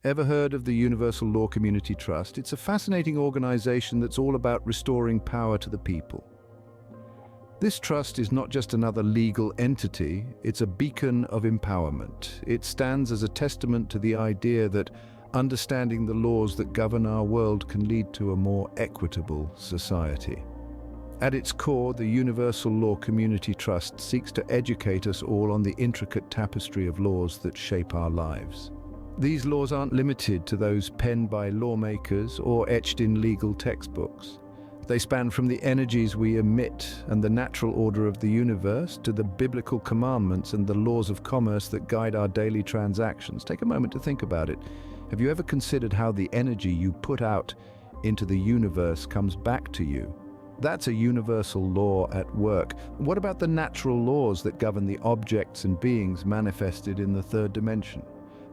Ever heard of the Universal Law Community Trust? It's a fascinating organization that's all about restoring power to the people. This trust is not just another legal entity, it's a beacon of empowerment. It stands as a testament to the idea that understanding the laws that govern our world can lead to a more equitable society. At its core, the Universal Law Community Trust seeks to educate us all on the intricate tapestry of laws that shape our lives. These laws aren't limited to those penned by lawmakers or etched in legal textbooks. They span from the energies we emit and the natural order of the universe to the biblical commandments and the laws of commerce that guide our daily transactions. Take a moment to think about it. Have you ever considered how the energy you put out into the universe comes back to you? That's a universal law at work. What about the natural laws that govern the objects and beings manifested in the third dimension?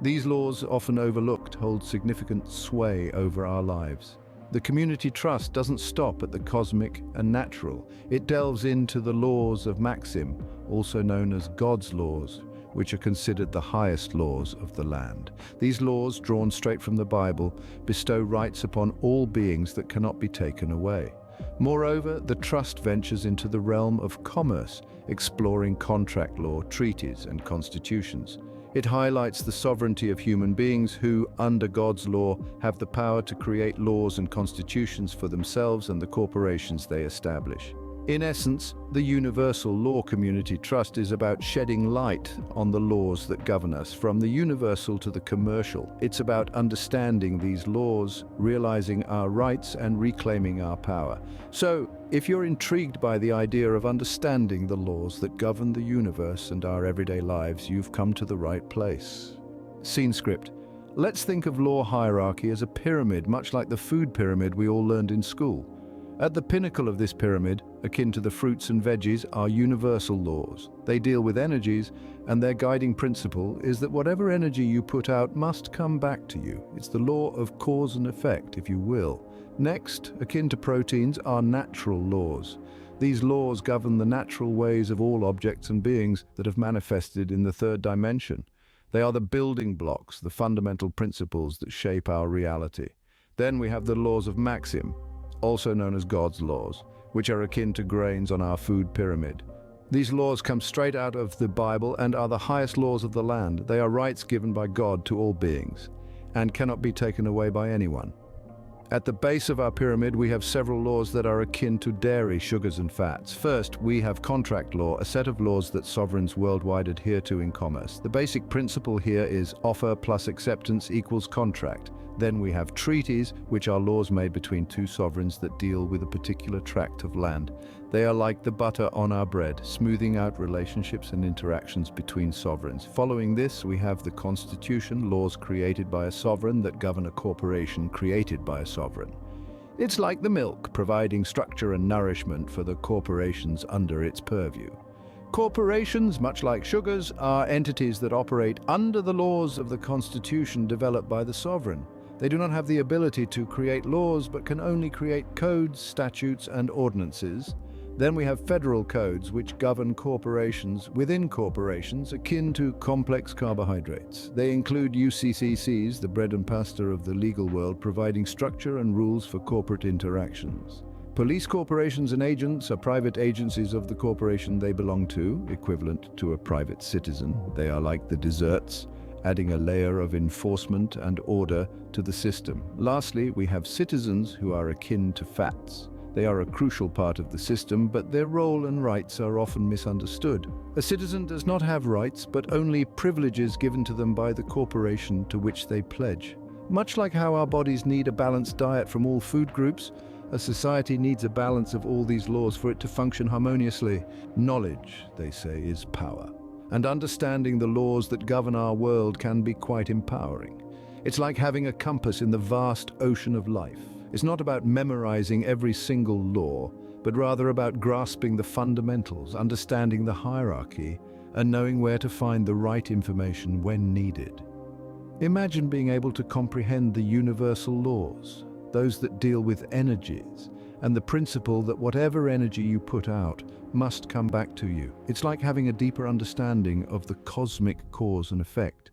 These laws, often overlooked, hold significant sway over our lives. The community trust doesn't stop at the cosmic and natural. It delves into the laws of Maxim, also known as God's laws, which are considered the highest laws of the land. These laws, drawn straight from the Bible, bestow rights upon all beings that cannot be taken away. Moreover, the trust ventures into the realm of commerce, exploring contract law, treaties, and constitutions. It highlights the sovereignty of human beings who, under God's law, have the power to create laws and constitutions for themselves and the corporations they establish. In essence, the Universal Law Community Trust is about shedding light on the laws that govern us, from the universal to the commercial. It's about understanding these laws, realizing our rights, and reclaiming our power. So, if you're intrigued by the idea of understanding the laws that govern the universe and our everyday lives, you've come to the right place. Scene script. Let's think of law hierarchy as a pyramid, much like the food pyramid we all learned in school. At the pinnacle of this pyramid, akin to the fruits and veggies, are universal laws. They deal with energies, and their guiding principle is that whatever energy you put out must come back to you. It's the law of cause and effect, if you will. Next, akin to proteins, are natural laws. These laws govern the natural ways of all objects and beings that have manifested in the third dimension. They are the building blocks, the fundamental principles that shape our reality. Then we have the laws of Maxim, also known as God's laws, which are akin to grains on our food pyramid. These laws come straight out of the Bible and are the highest laws of the land. They are rights given by God to all beings and cannot be taken away by anyone. At the base of our pyramid, we have several laws that are akin to dairy, sugars, and fats. First, we have contract law, a set of laws that sovereigns worldwide adhere to in commerce. The basic principle here is offer plus acceptance equals contract. Then we have treaties, which are laws made between two sovereigns that deal with a particular tract of land. They are like the butter on our bread, smoothing out relationships and interactions between sovereigns. Following this, we have the Constitution, laws created by a sovereign that govern a corporation created by a sovereign. It's like the milk, providing structure and nourishment for the corporations under its purview. Corporations, much like sugars, are entities that operate under the laws of the Constitution developed by the sovereign. They do not have the ability to create laws, but can only create codes, statutes, and ordinances. Then we have federal codes, which govern corporations within corporations, akin to complex carbohydrates. They include UCCCs, the bread and pasta of the legal world, providing structure and rules for corporate interactions. Police corporations and agents are private agencies of the corporation they belong to, equivalent to a private citizen. They are like the desserts, adding a layer of enforcement and order to the system. Lastly, we have citizens who are akin to fats. They are a crucial part of the system, but their role and rights are often misunderstood. A citizen does not have rights, but only privileges given to them by the corporation to which they pledge. Much like how our bodies need a balanced diet from all food groups, a society needs a balance of all these laws for it to function harmoniously. Knowledge, they say, is power. And understanding the laws that govern our world can be quite empowering. It's like having a compass in the vast ocean of life. It's not about memorizing every single law, but rather about grasping the fundamentals, understanding the hierarchy, and knowing where to find the right information when needed. Imagine being able to comprehend the universal laws, those that deal with energies, and the principle that whatever energy you put out must come back to you. It's like having a deeper understanding of the cosmic cause and effect,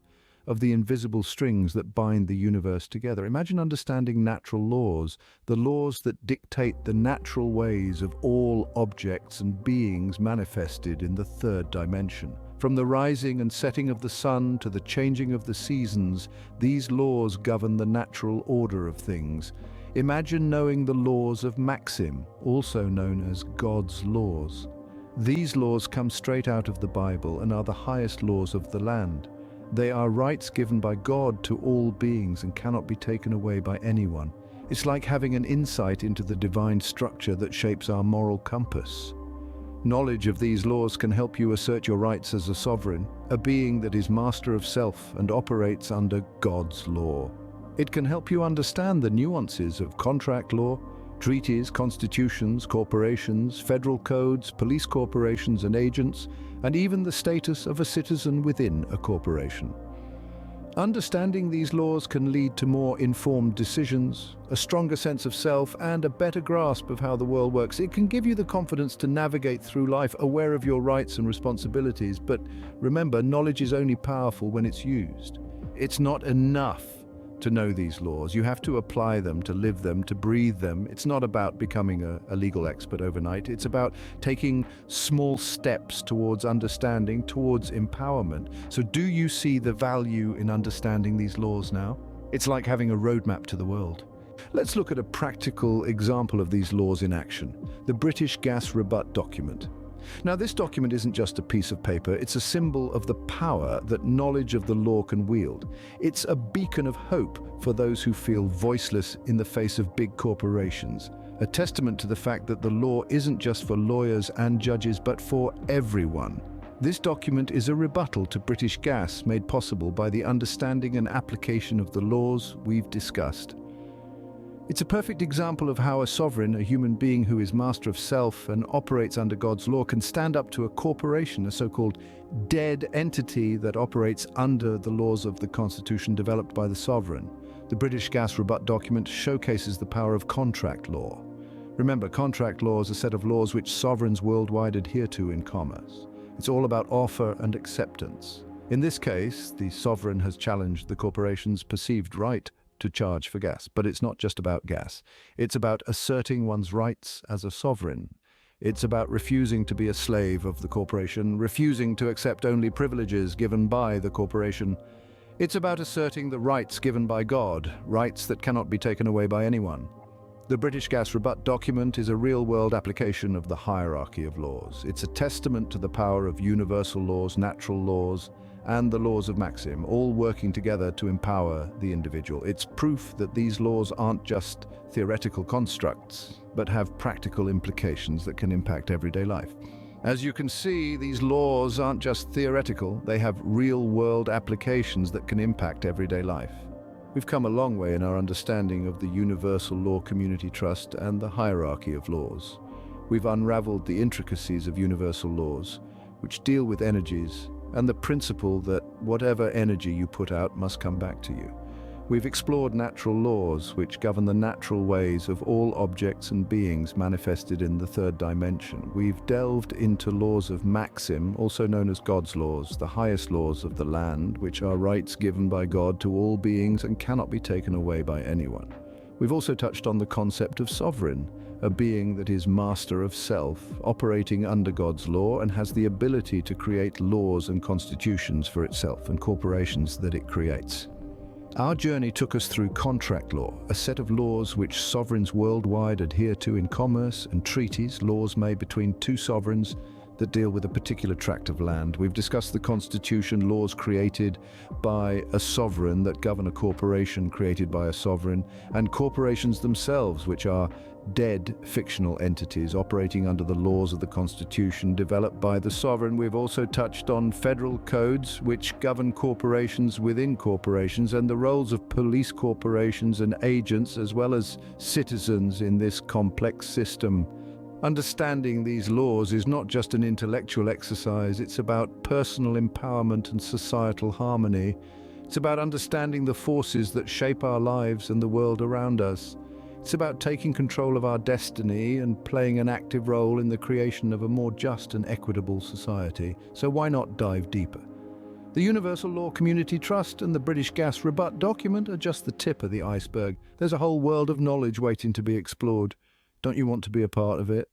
of the invisible strings that bind the universe together. Imagine understanding natural laws, the laws that dictate the natural ways of all objects and beings manifested in the third dimension. From the rising and setting of the sun to the changing of the seasons, these laws govern the natural order of things. Imagine knowing the laws of Maxim, also known as God's laws. These laws come straight out of the Bible and are the highest laws of the land. They are rights given by God to all beings and cannot be taken away by anyone. It's like having an insight into the divine structure that shapes our moral compass. Knowledge of these laws can help you assert your rights as a sovereign, a being that is master of self and operates under God's law. It can help you understand the nuances of contract law, treaties, constitutions, corporations, federal codes, police corporations and agents, and even the status of a citizen within a corporation. Understanding these laws can lead to more informed decisions, a stronger sense of self, and a better grasp of how the world works. It can give you the confidence to navigate through life aware of your rights and responsibilities, but remember, knowledge is only powerful when it's used. It's not enough to know these laws. You have to apply them, to live them, to breathe them. It's not about becoming a legal expert overnight. It's about taking small steps towards understanding, towards empowerment. So do you see the value in understanding these laws now? It's like having a roadmap to the world. Let's look at a practical example of these laws in action. The British Gas REBUT document. Now, this document isn't just a piece of paper, it's a symbol of the power that knowledge of the law can wield. It's a beacon of hope for those who feel voiceless in the face of big corporations, a testament to the fact that the law isn't just for lawyers and judges, but for everyone. This document is a rebuttal to British Gas made possible by the understanding and application of the laws we've discussed. It's a perfect example of how a sovereign, a human being who is master of self and operates under God's law, can stand up to a corporation, a so-called dead entity that operates under the laws of the Constitution developed by the sovereign. The British Gas REBUT document showcases the power of contract law. Remember, contract law is a set of laws which sovereigns worldwide adhere to in commerce. It's all about offer and acceptance. In this case, the sovereign has challenged the corporation's perceived right to charge for gas. But it's not just about gas. It's about asserting one's rights as a sovereign. It's about refusing to be a slave of the corporation, refusing to accept only privileges given by the corporation. It's about asserting the rights given by God, rights that cannot be taken away by anyone. The British Gas REBUT document is a real-world application of the hierarchy of laws. It's a testament to the power of universal laws, natural laws, and the laws of Maxim, all working together to empower the individual. It's proof that these laws aren't just theoretical constructs, but have practical implications that can impact everyday life. As you can see, these laws aren't just theoretical, they have real-world applications that can impact everyday life. We've come a long way in our understanding of the universal law community trust and the hierarchy of laws. We've unraveled the intricacies of universal laws, which deal with energies, and the principle that whatever energy you put out must come back to you. We've explored natural laws which govern the natural ways of all objects and beings manifested in the third dimension. We've delved into laws of Maxim, also known as God's laws, the highest laws of the land, which are rights given by God to all beings and cannot be taken away by anyone. We've also touched on the concept of sovereign, a being that is master of self, operating under God's law and has the ability to create laws and constitutions for itself and corporations that it creates. Our journey took us through contract law, a set of laws which sovereigns worldwide adhere to in commerce, and treaties, laws made between two sovereigns that deal with a particular tract of land. We've discussed the Constitution, laws created by a sovereign that govern a corporation created by a sovereign, and corporations themselves, which are dead fictional entities operating under the laws of the Constitution developed by the sovereign. We've also touched on federal codes which govern corporations within corporations and the roles of police corporations and agents as well as citizens in this complex system. Understanding these laws is not just an intellectual exercise, it's about personal empowerment and societal harmony. It's about understanding the forces that shape our lives and the world around us. It's about taking control of our destiny and playing an active role in the creation of a more just and equitable society. So why not dive deeper? The Universal Law Community Trust and the British Gas REBUT document are just the tip of the iceberg. There's a whole world of knowledge waiting to be explored. Don't you want to be a part of it?